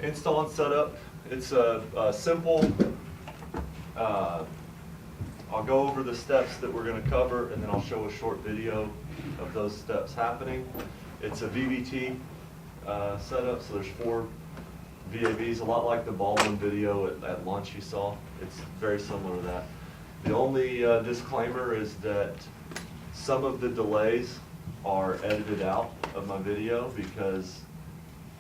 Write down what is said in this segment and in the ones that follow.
Install and setup. It's a simple, I'll go over the steps that we're going to cover, and then I'll show a short video of those steps happening. It's a VVT setup, so there's 4 VAVs, a lot like the Baldwin video at lunch you saw. It's very similar to that. The only disclaimer is that some of the delays are edited out of my video because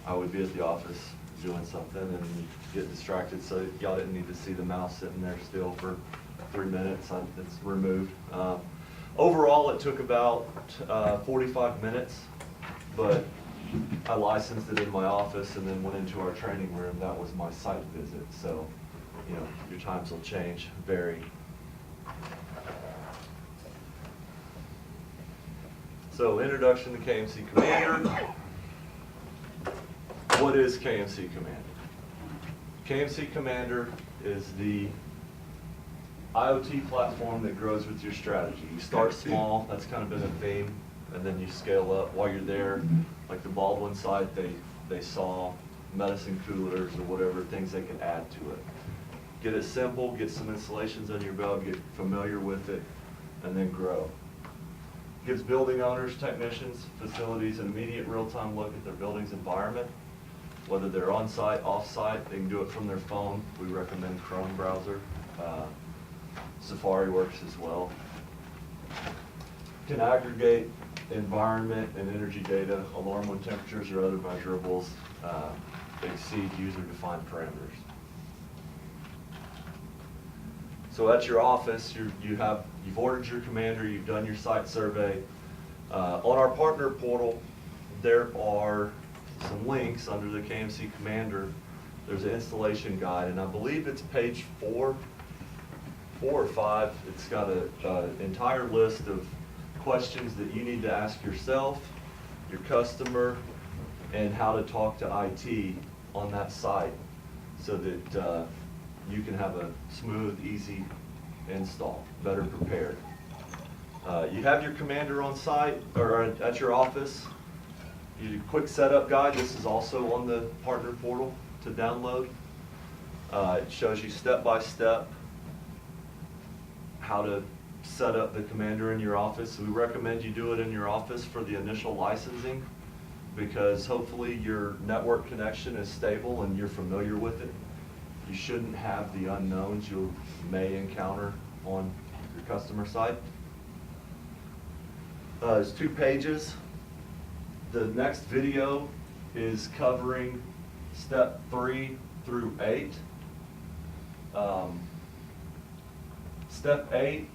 I would be at the office doing something and get distracted, so y'all didn't need to see the mouse sitting there still for 3 minutes. It's removed. Overall, it took about 45 minutes, but I licensed it in my office and then went into our training room. That was my site visit, so you know, your times will change, vary. So, introduction to KMC Commander. What is KMC Commander? KMC Commander is the IoT platform that grows with your strategy. You start small, that's kind of been a theme, and then you scale up. While you're there, like the Baldwin site, they saw medicine coolers or whatever, things they can add to it. Get it simple, get some installations under your belt, get familiar with it, and then grow. Gives building owners, technicians, facilities an immediate real-time look at their building's environment. Whether they're on-site, off-site, they can do it from their phone. We recommend Chrome browser. Safari works as well. Can aggregate environment and energy data, alarm when temperatures or other measurables exceed user-defined parameters. So at your office, you've ordered your Commander, you've done your site survey. On our partner portal, there are some links under the KMC Commander. There's an installation guide, and I believe it's page 4 or 5. It's got an entire list of questions that you need to ask yourself, your customer, and how to talk to IT on that site so that you can have a smooth, easy install, better prepared. You have your Commander on site or at your office. Your quick setup guide, this is also on the partner portal to download. It shows you step by step how to set up the Commander in your office. We recommend you do it in your office for the initial licensing because hopefully your network connection is stable and you're familiar with it. You shouldn't have the unknowns you may encounter on your customer site. There's 2 pages. The next video is covering step 3 through 8. Step 8,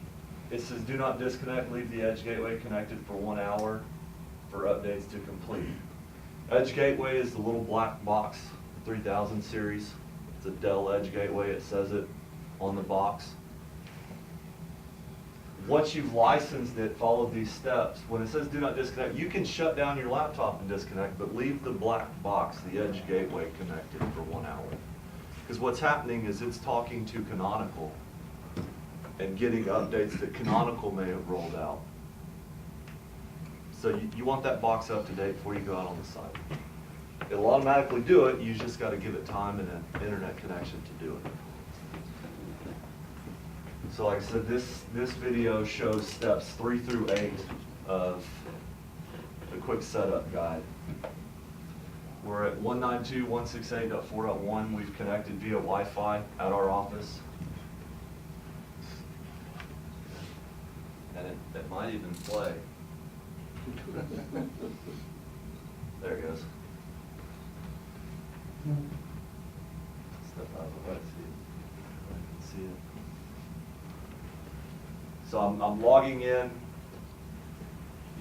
it says do not disconnect, leave the Edge Gateway connected for 1 hour for updates to complete. Edge Gateway is the little black box 3000 series. It's a Dell Edge Gateway, it says it on the box. Once you've licensed it, follow these steps. When it says do not disconnect, you can shut down your laptop and disconnect, but leave the black box, the Edge Gateway, connected for 1 hour. Because what's happening is it's talking to Canonical and getting updates that Canonical may have rolled out. So you want that box up to date before you go out on the site. It'll automatically do it, you just got to give it time and an internet connection to do it. So like I said, this video shows steps 3 through 8 of the quick setup guide. We're at 192.168.4.1. We've connected via Wi-Fi at our office. And it might even play. There it goes. Step out of the way, I can see it. So I'm logging in,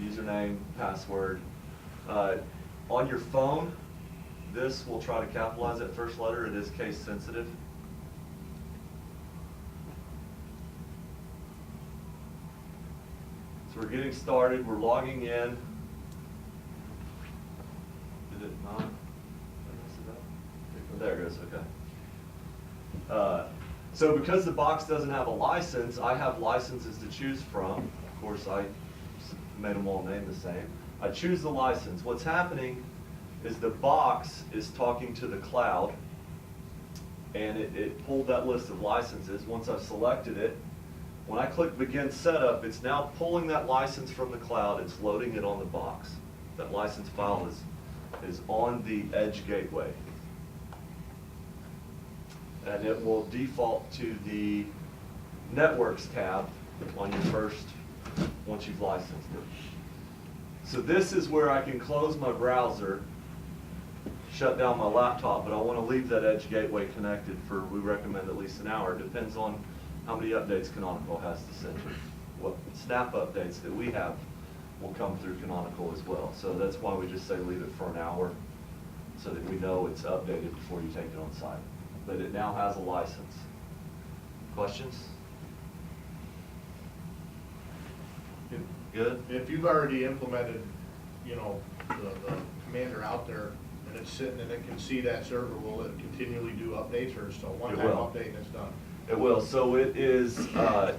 username, password. On your phone, this will try to capitalize that first letter. It is case sensitive. So we're getting started. We're logging in. Did it not? Did I mess it up? There it goes. Okay. So because the box doesn't have a license, I have licenses to choose from. Of course, I made them all name the same. I choose the license. What's happening is the box is talking to the cloud, and it pulled that list of licenses. Once I've selected it, when I click begin setup, it's now pulling that license from the cloud, it's loading it on the box. That license file is on the Edge gateway. And it will default to the Networks tab on your first, once you've licensed it. So this is where I can close my browser, shut down my laptop, but I want to leave that Edge gateway connected for, we recommend at least an hour. It depends on how many updates Canonical has to send you. What snap updates that we have will come through Canonical as well. So that's why we just say leave it for an hour so that we know it's updated before you take it on site. But it now has a license. Questions? Good? If you've already implemented, you know, the commander out there and it's sitting and it can see that server, will it continually do updates, or just a one-time update and it's done? It will. So it is,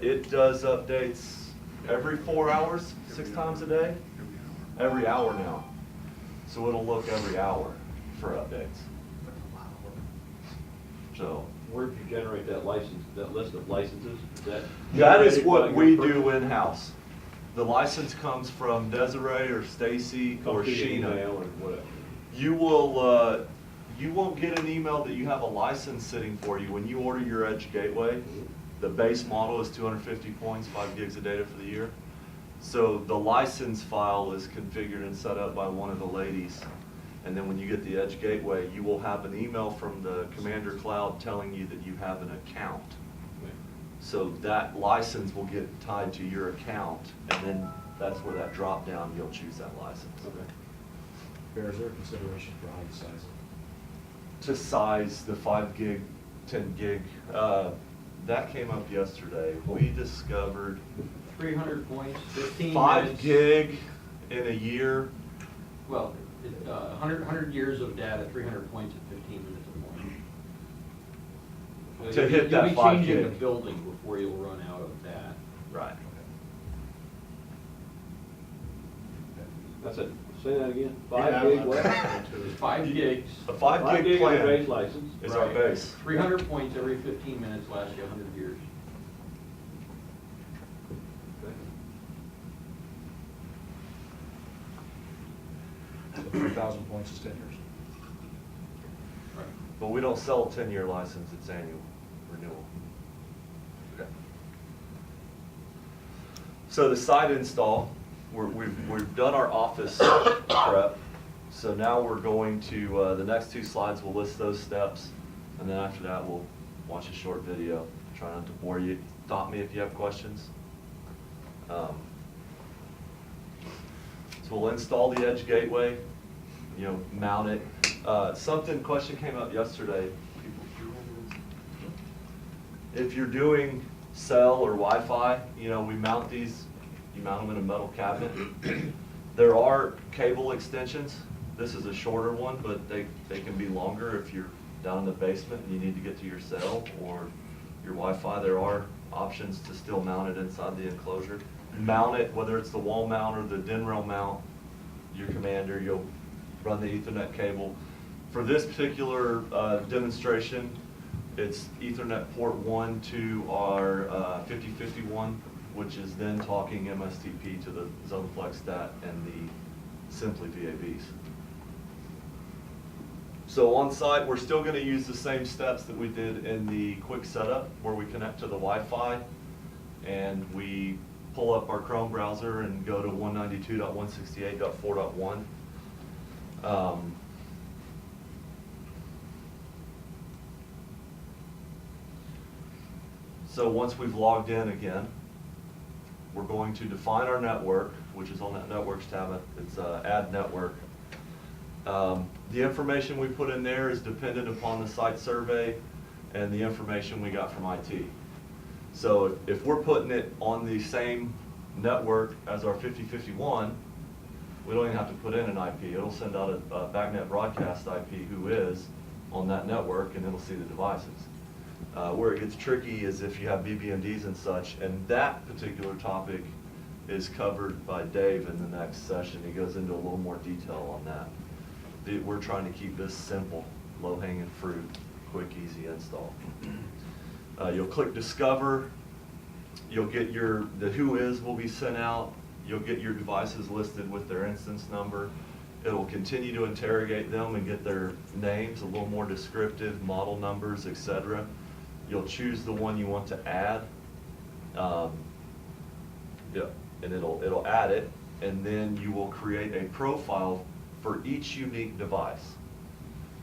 it does updates every 4 hours, 6 times a day? Every hour now. So it'll look every hour for updates. So. Where did you generate that license, that list of licenses? That is what we do in-house. The license comes from Desiree or Stacy or Sheena. Or whatever. You will, you won't get an email that you have a license sitting for you. When you order your Edge gateway, the base model is 250 points, 5 gigs of data for the year. So the license file is configured and set up by one of the ladies. And then when you get the Edge gateway, you will have an email from the Commander Cloud telling you that you have an account. So that license will get tied to your account, and then that's where that drop down, you'll choose that license. Okay. Bear, is there consideration for how you size it? To size the 5 gig, 10 gig, that came up yesterday. We discovered 300 points, 15 5 minutes. gig in a year. Well, 100 years of data, 300 points at 15 minutes a morning. To hit that 5 You'll be changing gig. the building before you'll run out of that. Right. That's it. Say that again. Yeah, 5 gig I'm what? It's 5 gigs, A 5 gig gig plan base license. is our Right. base. 300 points every 15 minutes lasts you 100 years. So 3,000 points is 10 years. Right. But we don't sell a 10-year license, it's annual renewal. Okay. So the site install, we've done our office prep. So now we're going to, the next 2 slides will list those steps. And then after that, we'll watch a short video. Try not to bore you. Stop me if you have questions. So we'll install the Edge gateway, you know, mount it. Question came up yesterday. If you're doing cell or Wi-Fi, you know, we mount these, you mount them in a metal cabinet. There are cable extensions. This is a shorter one, but they can be longer if you're down in the basement and you need to get to your cell or your Wi-Fi. There are options to still mount it inside the enclosure. Mount it, whether it's the wall mount or the DIN rail mount, your Commander, you'll run the Ethernet cable. For this particular demonstration, it's Ethernet port 1 to our 5051, which is then talking MSTP to the ZoneFlex stat and the Simply VABs. So on site, we're still going to use the same steps that we did in the quick setup, where we connect to the Wi-Fi and we pull up our Chrome browser and go to 192.168.4.1. So once we've logged in again, we're going to define our network, which is on that Networks tab. It's Add Network. The information we put in there is dependent upon the site survey and the information we got from IT. So if we're putting it on the same network as our 5051, we don't even have to put in an IP. It'll send out a BACnet broadcast IP who is on that network, and it'll see the devices. Where it gets tricky is if you have BBMDs and such, and that particular topic is covered by Dave in the next session. He goes into a little more detail on that. We're trying to keep this simple, low-hanging fruit, quick, easy install. You'll click Discover. You'll get the who is will be sent out. You'll get your devices listed with their instance number. It'll continue to interrogate them and get their names, a little more descriptive, model numbers, etc. You'll choose the one you want to add. And it'll add it, and then you will create a profile for each unique device.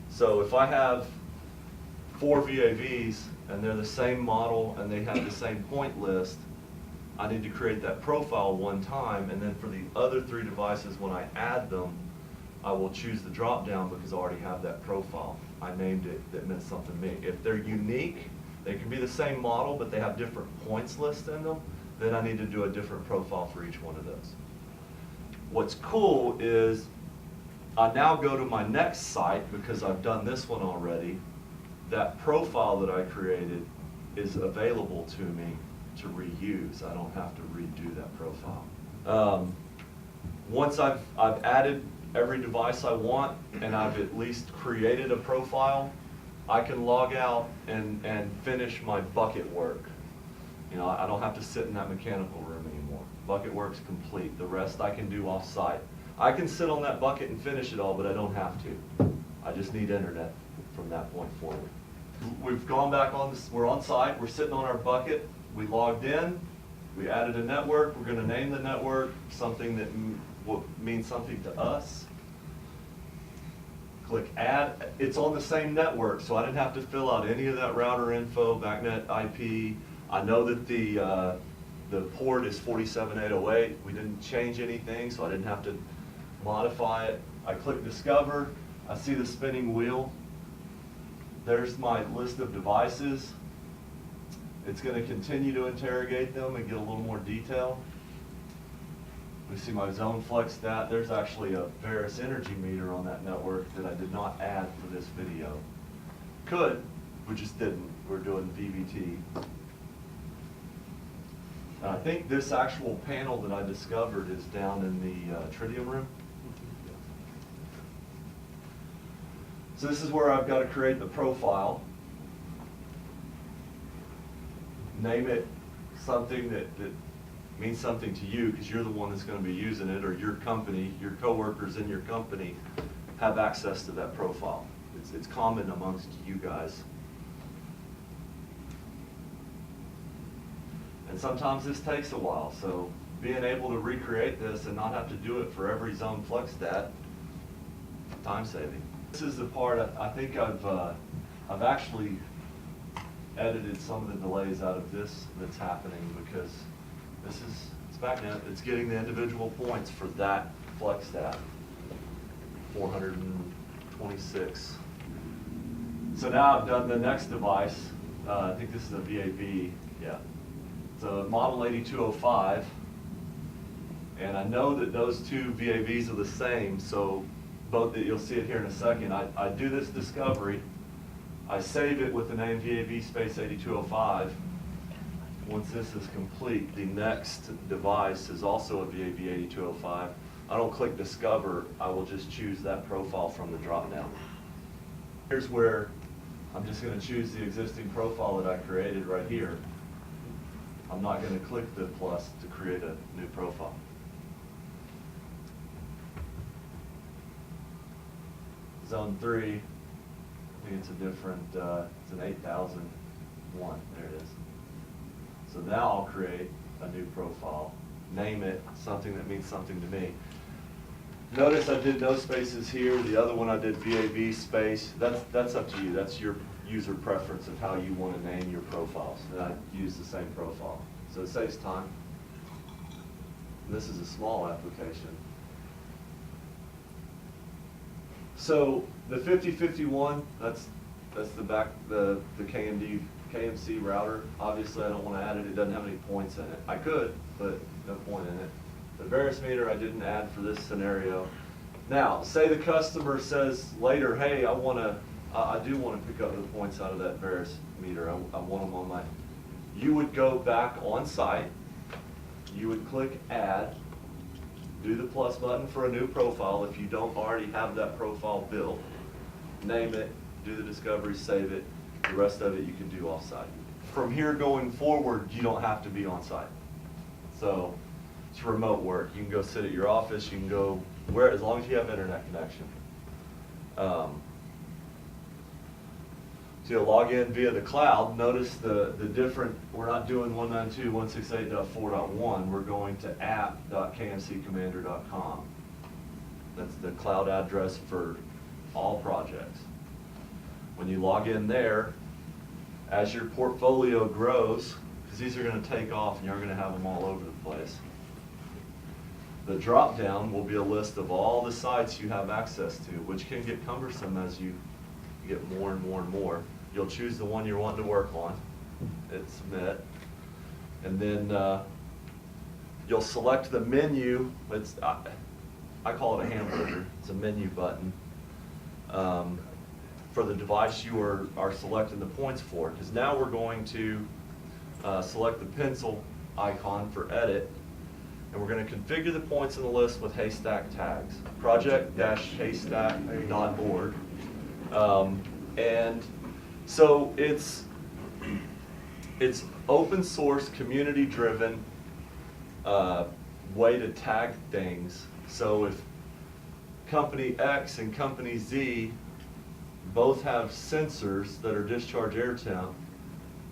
So if I have 4 VAVs and they're the same model and they have the same point list, I need to create that profile one time, and then for the other 3 devices, when I add them, I will choose the drop down because I already have that profile. I named it, that meant something to me. If they're unique, they can be the same model, but they have different points lists in them, then I need to do a different profile for each one of those. What's cool is I now go to my next site because I've done this one already. That profile that I created is available to me to reuse. I don't have to redo that profile. Once I've added every device I want and I've at least created a profile, I can log out and finish my bucket work. You know, I don't have to sit in that mechanical room anymore. Bucket work's complete. The rest I can do off-site. I can sit on that bucket and finish it all, but I don't have to. I just need internet from that point forward. We've gone back on this, we're on site, we're sitting on our bucket, we logged in, we added a network, we're gonna name the network something that means something to us. Click add, it's on the same network, so I didn't have to fill out any of that router info, backnet IP. I know that the port is 47808. We didn't change anything, so I didn't have to modify it. I click Discover. I see the spinning wheel. There's my list of devices. It's going to continue to interrogate them and get a little more detail. We see my zone flex stat. There's actually a Varus energy meter on that network that I did not add for this video. Could, we just didn't. We're doing VBT. I think this actual panel that I discovered is down in the tritium room. So this is where I've got to create the profile. Name it something that means something to you because you're the one that's going to be using it, or your company, your coworkers in your company have access to that profile. It's common amongst you guys. And sometimes this takes a while, so being able to recreate this and not have to do it for every zone flex stat, time saving. This is the part I think I've actually edited some of the delays out of this that's happening because it's back now, it's getting the individual points for that flex stat, 426. So now I've done the next device. I think this is a VAV, yeah. It's a model 8205, and I know that those 2 VAVs are the same, so both that you'll see it here in a second. I do this discovery, I save it with the name VAV space 8205. Once this is complete, the next device is also a VAV 8205. I don't click Discover, I will just choose that profile from the drop-down. Here's where I'm just going to choose the existing profile that I created right here. I'm not going to click the plus to create a new profile. Zone 3, I think it's a different, it's an 8001, there it is. So now I'll create a new profile, name it something that means something to me. Notice I did no spaces here, the other one I did VAV space. That's up to you, that's your user preference of how you want to name your profiles. And I use the same profile, so it saves time. And this is a small application. So the 5051, that's the KMC router. Obviously I don't want to add it, it doesn't have any points in it. I could, but no point in it. The Varus meter I didn't add for this scenario. Now, say the customer says later, hey, I do want to pick up the points out of that Varus meter. I want them on my, you would go back on site, you would click add, do the plus button for a new profile if you don't already have that profile built. Name it, do the discovery, save it. The rest of it you can do off-site. From here going forward, you don't have to be on-site. So it's remote work. You can go sit at your office, you can go where, as long as you have internet connection. So you'll log in via the cloud. Notice the different, we're not doing 192.168.4.1, we're going to app.kmccommander.com. That's the cloud address for all projects. When you log in there, as your portfolio grows, because these are going to take off and you're going to have them all over the place, the drop down will be a list of all the sites you have access to, which can get cumbersome as you get more and more and more. You'll choose the one you're wanting to work on, hit submit, and then you'll select the menu. It's I call it a hamburger. It's a menu button for the device you are selecting the points for. Because now we're going to select the pencil icon for edit, and we're going to configure the points in the list with haystack tags. Project-haystack.org. And so it's open source, community driven way to tag things. So if company X and company Z both have sensors that are discharge air temp,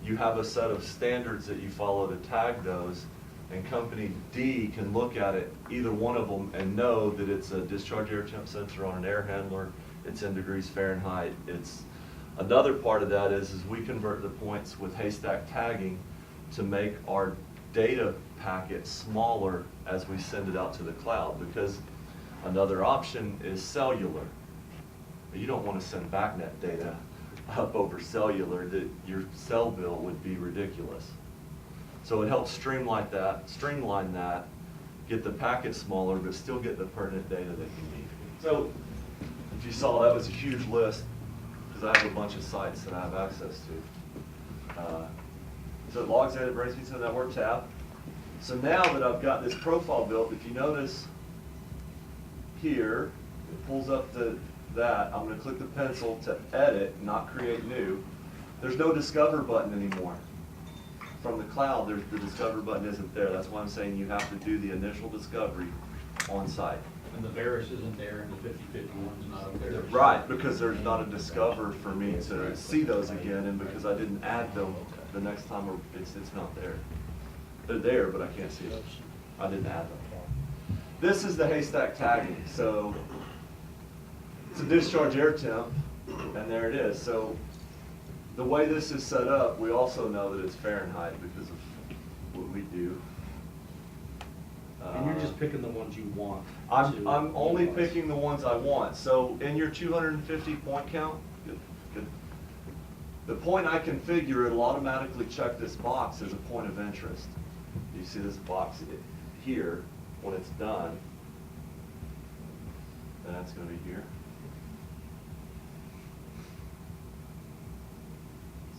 you have a set of standards that you follow to tag those, and company D can look at it, either one of them, and know that it's a discharge air temp sensor on an air handler, it's in degrees Fahrenheit. It's another part of that is we convert the points with haystack tagging to make our data packet smaller as we send it out to the cloud, because another option is cellular. You don't want to send BACnet data up over cellular, that your cell bill would be ridiculous. So it helps streamline that, get the packet smaller, but still get the pertinent data that you need. So if you saw, that was a huge list, because I have a bunch of sites that I have access to. So it logs in, it brings me to the network tab. So now that I've got this profile built, if you notice here, it pulls up that. I'm going to click the pencil to edit, not create new. There's no discover button anymore. From the cloud, the discover button isn't there. That's why I'm saying you have to do the initial discovery on site. And the Varus isn't there, and the 5051's not up there. Right, because there's not a discover for me to see those again, and because I didn't add them the next time, it's not there. They're there, but I can't see them. I didn't add them. This is the haystack tagging. So it's a discharge air temp, and there it is. So the way this is set up, we also know that it's Fahrenheit because of what we do. And you're just picking the ones you want. I'm only utilize. picking the ones I want. So in your 250 point count, good. The point I configure, it'll automatically check this box as a point of interest. You see this box here when it's done. That's going to be here.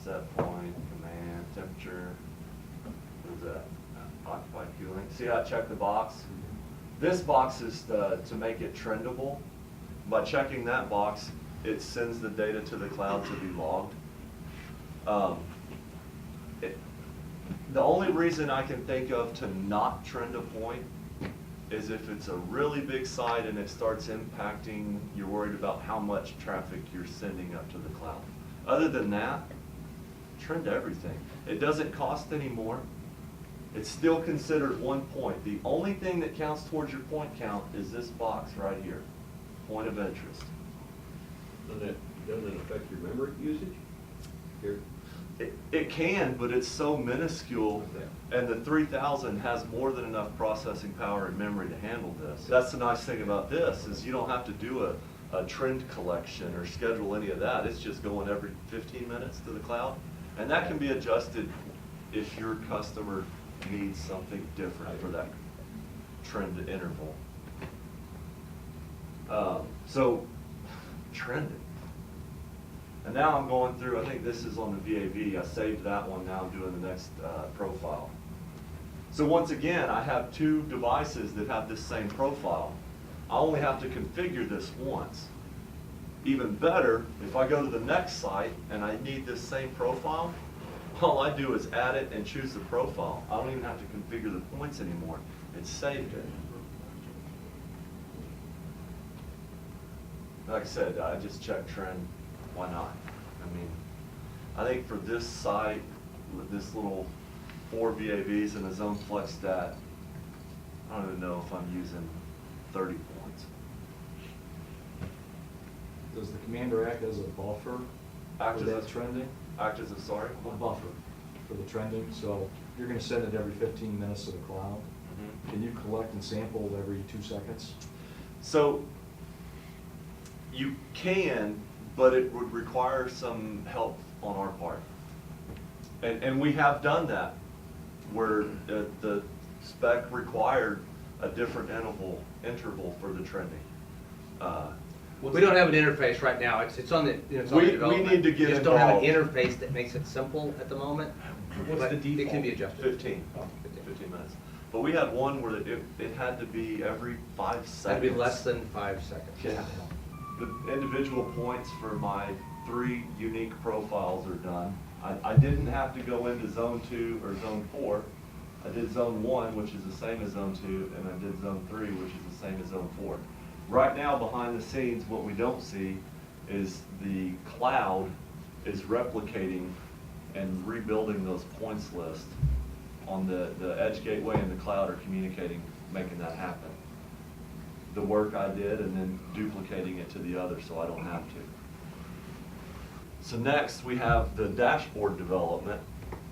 Set point, command, temperature. What is that? Occupied cooling. See how I check the box? This box is to make it trendable. By checking that box, it sends the data to the cloud to be logged. The only reason I can think of to not trend a point is if it's a really big site and it starts impacting, you're worried about how much traffic you're sending up to the cloud. Other than that, trend everything. It doesn't cost any more. It's still considered one point. The only thing that counts towards your point count is this box right here, point of interest. Doesn't it affect your memory usage? Here. It can, but it's so minuscule, and the 3000 has more than enough processing power and memory to handle this. That's the nice thing about this, is you don't have to do a trend collection or schedule any of that. It's just going every 15 minutes to the cloud, and that can be adjusted if your customer needs something different for that trend interval. So, trending. And now I'm going through, I think this is on the VAV, I saved that one, now I'm doing the next profile. So once again, I have two devices that have this same profile. I only have to configure this once. Even better, if I go to the next site and I need this same profile, all I do is add it and choose the profile. I don't even have to configure the points anymore. It's saved it. Like I said, I just check trend. Why not? I mean, I think for this site, this little 4 VAVs and a zone flex stat, I don't even know if I'm using 30 points. Does the commander act as a buffer Act for as that a- trending? Act as a, sorry? A buffer for the trending, so you're gonna send it every 15 minutes to the cloud. Mhm. Can you collect and sample every 2 seconds? So, you can, but it would require some help on our part. And we have done that, where the spec required a different interval for the trending. We don't have an interface right now. It's on the, it's on We the development. need to get We just don't have an involved. interface that makes it simple at the moment. What's but the default? It can be adjusted. 15 minutes. But we had one where it had to be every 5 seconds. That'd be less than 5 seconds. Yeah. The individual points for my 3 unique profiles are done. I didn't have to go into zone 2 or zone 4. I did zone 1, which is the same as zone 2, and I did zone 3, which is the same as zone 4. Right now, behind the scenes, what we don't see is the cloud is replicating and rebuilding those points list on the edge gateway and the cloud are communicating, making that happen. The work I did and then duplicating it to the other so I don't have to. So next we have the dashboard development,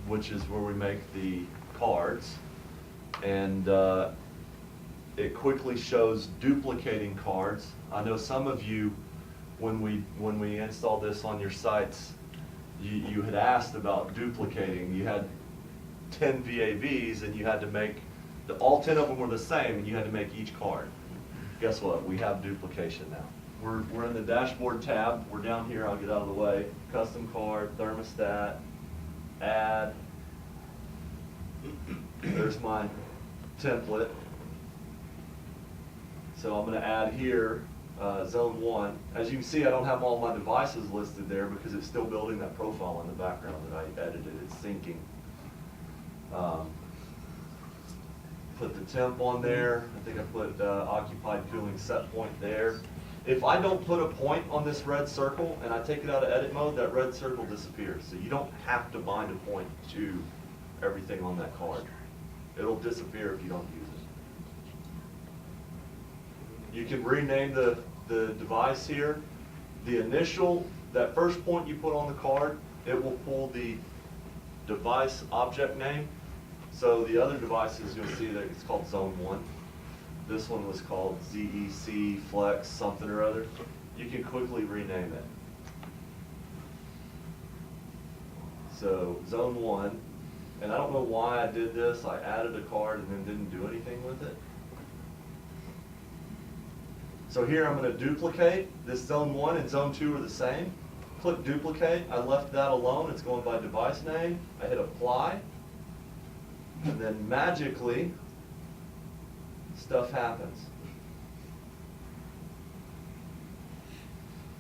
which is where we make the cards. And it quickly shows duplicating cards. I know some of you, when we installed this on your sites, you had asked about duplicating. You had 10 VAVs and you had to make, all 10 of them were the same and you had to make each card. Guess what? We have duplication now. We're in the dashboard tab. We're down here. I'll get out of the way. Custom card, thermostat, add. There's my template. So I'm going to add here zone 1. As you can see, I don't have all my devices listed there because it's still building that profile in the background that I edited. It's syncing. Put the temp on there. I think I put occupied cooling set point there. If I don't put a point on this red circle and I take it out of edit mode, that red circle disappears. So you don't have to bind a point to everything on that card. It'll disappear if you don't use it. You can rename the device here. The initial, that first point you put on the card, it will pull the device object name. So the other devices, you'll see that it's called Zone 1. This one was called ZEC Flex something or other. You can quickly rename it. So Zone 1, and I don't know why I did this. I added a card and then didn't do anything with it. So here I'm going to duplicate. This Zone 1 and Zone 2 are the same. Click duplicate. I left that alone. It's going by device name. I hit apply. And then magically, stuff happens.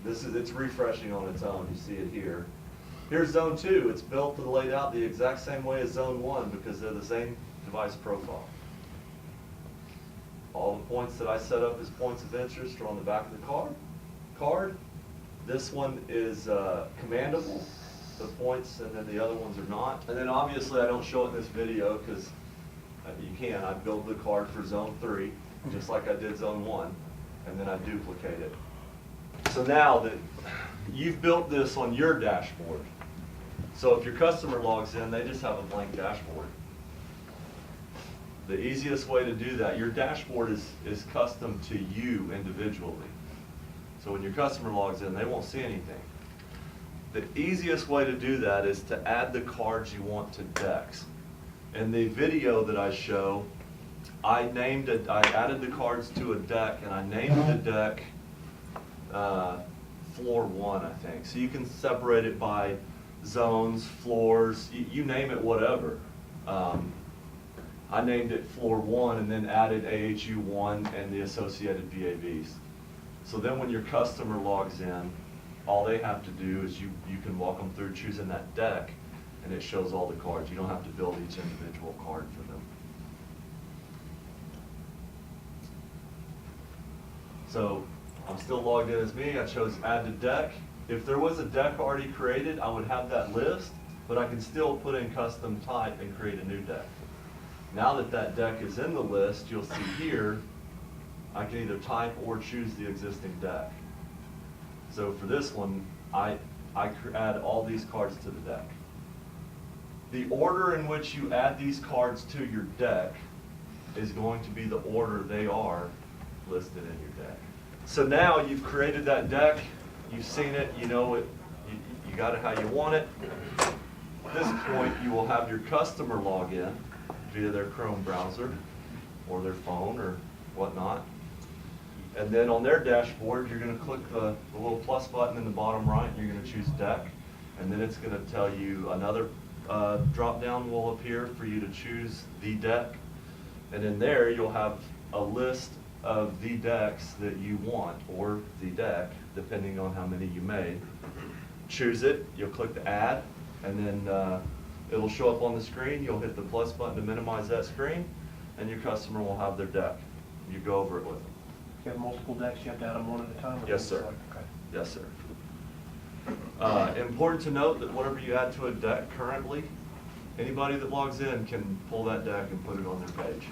It's refreshing on its own. You see it here. Here's Zone 2. It's built and laid out the exact same way as Zone 1 because they're the same device profile. All the points that I set up as points of interest are on the back of the card. This one is commandable, the points, and then the other ones are not. And then obviously I don't show it in this video because you can. I build the card for Zone 3, just like I did Zone 1, and then I duplicate it. So now that you've built this on your dashboard, so if your customer logs in, they just have a blank dashboard. The easiest way to do that, your dashboard is custom to you individually. So when your customer logs in, they won't see anything. The easiest way to do that is to add the cards you want to decks. In the video that I show, I added the cards to a deck, and I named the deck Floor 1, I think. So you can separate it by zones, floors, you name it, whatever. I named it floor 1 and then added AHU 1 and the associated VAVs. So then when your customer logs in, all they have to do is you can walk them through choosing that deck, and it shows all the cards. You don't have to build each individual card for them. So I'm still logged in as me. I chose add to deck. If there was a deck already created, I would have that list, but I can still put in custom type and create a new deck. Now that that deck is in the list, you'll see here, I can either type or choose the existing deck. So for this one, I add all these cards to the deck. The order in which you add these cards to your deck is going to be the order they are listed in your deck. So now you've created that deck, you've seen it, you know it, you got it how you want it. At this point, you will have your customer log in via their Chrome browser or their phone or whatnot. And then on their dashboard, you're going to click the little plus button in the bottom right, and you're going to choose deck. And then it's going to tell you another drop down will appear for you to choose the deck. And in there, you'll have a list of the decks that you want, or the deck, depending on how many you made. Choose it, you'll click the add, and then it'll show up on the screen. You'll hit the plus button to minimize that screen, and your customer will have their deck. You go over it with them. If you have multiple decks, you have to add them one at a time? or Yes, sir. Okay. Yes, sir. Important to note that whatever you add to a deck currently, anybody that logs in can pull that deck and put it on their page.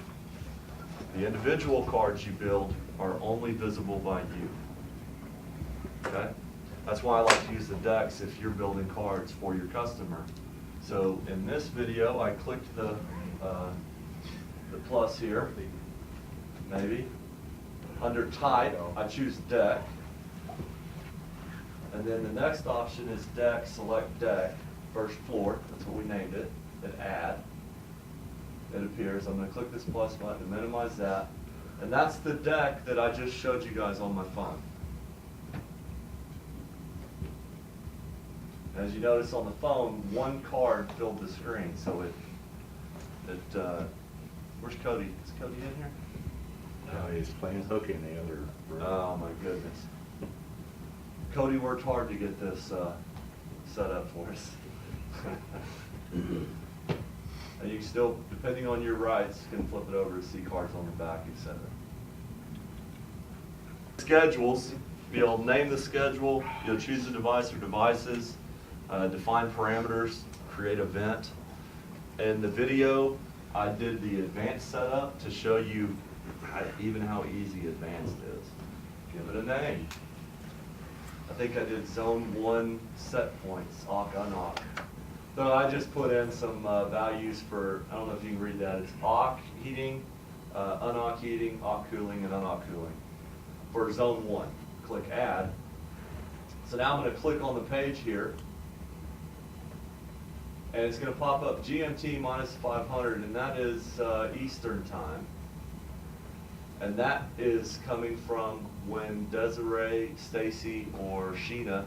The individual cards you build are only visible by you. Okay? That's why I like to use the decks if you're building cards for your customer. So in this video, I clicked the plus here, maybe. Under type, I choose deck. And then the next option is deck, select deck, first floor, that's what we named it, then add. It appears, I'm gonna click this plus button to minimize that. And that's the deck that I just showed you guys on my phone. As you notice on the phone, one card filled the screen, so where's Cody? Is Cody in here? No, he's playing hooky in the other room. Oh my goodness. Cody worked hard to get this set up for us. And you can still, depending on your rights, can flip it over to see cards on the back, etc. Schedules, you'll name the schedule, you'll choose a device or devices, define parameters, create event. In the video, I did the advanced setup to show you even how easy advanced is. Give it a name. I think I did zone 1 set points, awk, unawk. So I just put in some values for, I don't know if you can read that, it's awk heating, unawk heating, awk cooling, and unawk cooling. For zone 1, click add. So now I'm going to click on the page here, and it's going to pop up GMT minus 500, and that is Eastern time. And that is coming from when Desiree, Stacy, or Sheena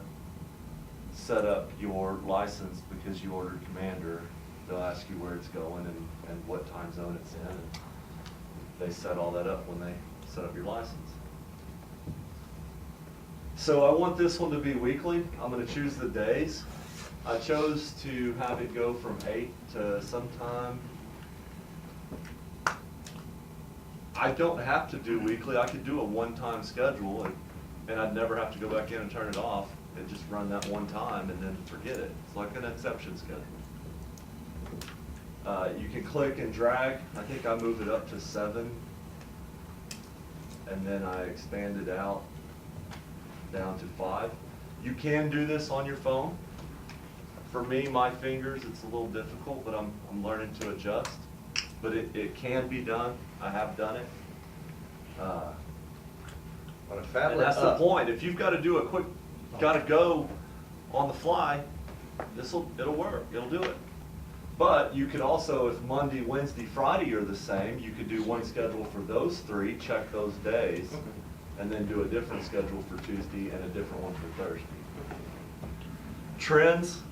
set up your license because you ordered Commander. They'll ask you where it's going and what time zone it's in. And they set all that up when they set up your license. So I want this one to be weekly. I'm going to choose the days. I chose to have it go from 8 to sometime. I don't have to do weekly. I could do a one-time schedule, and I'd never have to go back in and turn it off and just run that one time and then forget it. It's like an exception schedule. You can click and drag. I think I moved it up to 7, and then I expanded out down to 5. You can do this on your phone. For me, my fingers, it's a little difficult, but I'm learning to adjust. But it can be done. I have done it. And that's the point. If you've got to do a quick, got to go on the fly, it'll work. It'll do it. But you could also, if Monday, Wednesday, Friday are the same, you could do one schedule for those 3, check those days, and then do a different schedule for Tuesday and a different one for Thursday. Trends.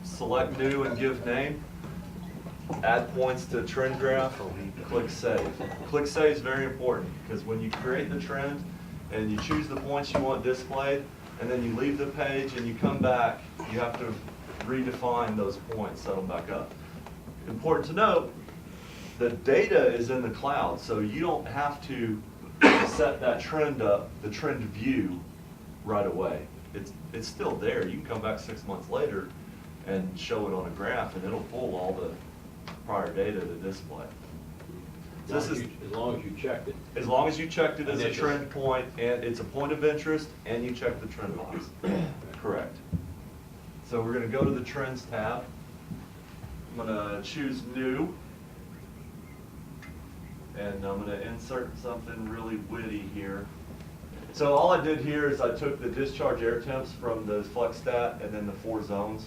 Select new and give name. add points to trend graph, click save. Click save is very important because when you create the trend and you choose the points you want displayed, and then you leave the page and you come back, you have to redefine those points, set them back up. Important to note, the data is in the cloud, so you don't have to set that trend up, the trend view, right away. It's still there. You can come back 6 months later and show it on a graph, and it'll pull all the prior data to display. As long as you checked it. As long as you checked it as a Initially. trend point, and it's a point of interest, and you check the trend lines. Correct. So we're going to go to the Trends tab. I'm going to choose New, and I'm going to insert something really witty here. So all I did here is I took the discharge air temps from the FlexStat and then the 4 zones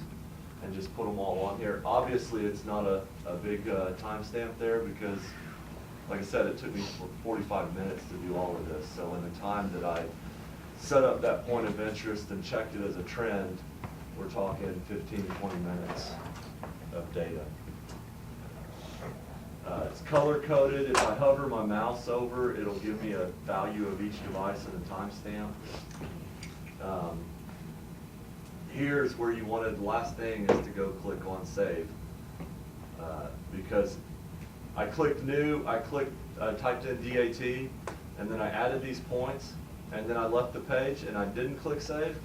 and just put them all on here. Obviously, it's not a big timestamp there because, like I said, it took me 45 minutes to do all of this. So in the time that I set up that point of interest and checked it as a trend, we're talking 15 to 20 minutes of data. It's color coded. If I hover my mouse over, it'll give me a value of each device and a timestamp. Here's where you wanted, the last thing is to go click on save. Because I clicked new, I typed in DAT, and then I added these points, and then I left the page and I didn't click save.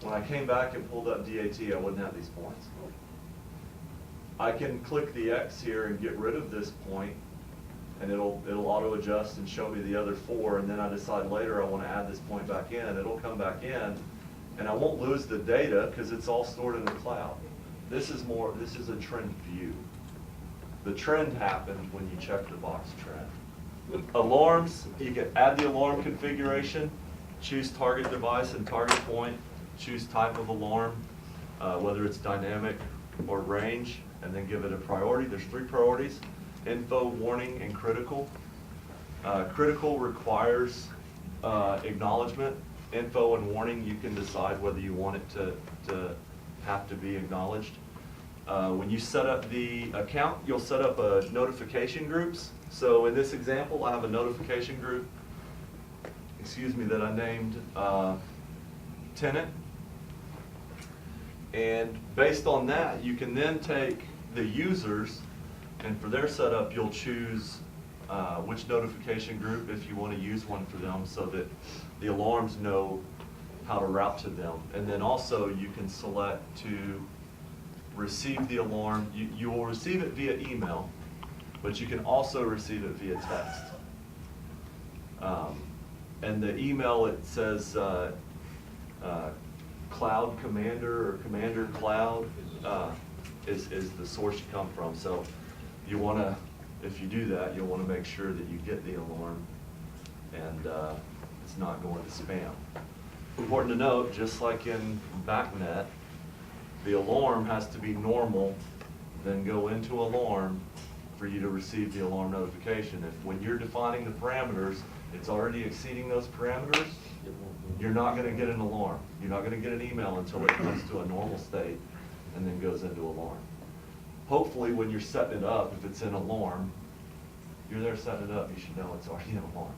When I came back and pulled up DAT, I wouldn't have these points. I can click the X here and get rid of this point, and it'll auto adjust and show me the other 4, and then I decide later I want to add this point back in. It'll come back in, and I won't lose the data because it's all stored in the cloud. This is a trend view. The trend happened when you check the box trend. Alarms, you can add the alarm configuration, choose target device and target point, choose type of alarm, whether it's dynamic or range, and then give it a priority. There's 3 priorities: info, warning, and critical. Critical requires acknowledgement. Info and warning, you can decide whether you want it to have to be acknowledged. When you set up the account, you'll set up notification groups. So in this example, I have a notification group, that I named tenant. And based on that, you can then take the users, and for their setup, you'll choose which notification group, if you want to use one for them, so that the alarms know how to route to them. And then also, you can select to receive the alarm. You will receive it via email, but you can also receive it via text. And the email, it says Cloud Commander or Commander Cloud is the source you come from. So you want to, if you do that, you'll want to make sure that you get the alarm and it's not going to spam. Important to note, just like in BACnet, the alarm has to be normal, then go into alarm for you to receive the alarm notification. If when you're defining the parameters, it's already exceeding those parameters, you're not going to get an alarm. You're not going to get an email until it comes to a normal state and then goes into alarm. Hopefully when you're setting it up, if it's in alarm, you're there setting it up, you should know it's already in alarm.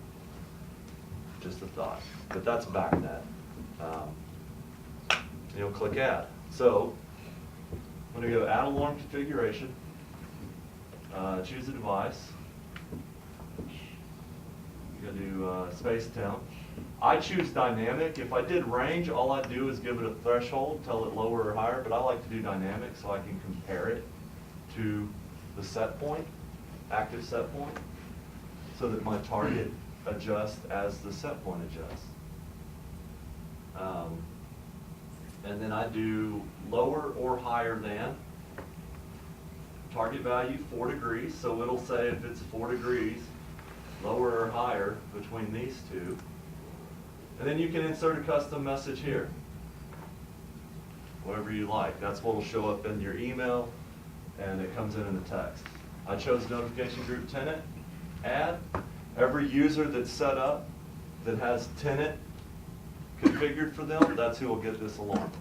Just a thought. But that's BACnet. You'll click add. So I'm going to go add alarm configuration, choose a device. You're going to do space temp. I choose dynamic. If I did range, all I'd do is give it a threshold, tell it lower or higher, but I like to do dynamic so I can compare it to the set point, active set point, so that my target adjusts as the set point adjusts. And then I do lower or higher than. Target value 4 degrees, so it'll say if it's 4 degrees, lower or higher between these two. And then you can insert a custom message here, whatever you like. That's what will show up in your email, and it comes in the text. I chose notification group tenant, add. Every user that's set up that has tenant configured for them, that's who will get this alarm.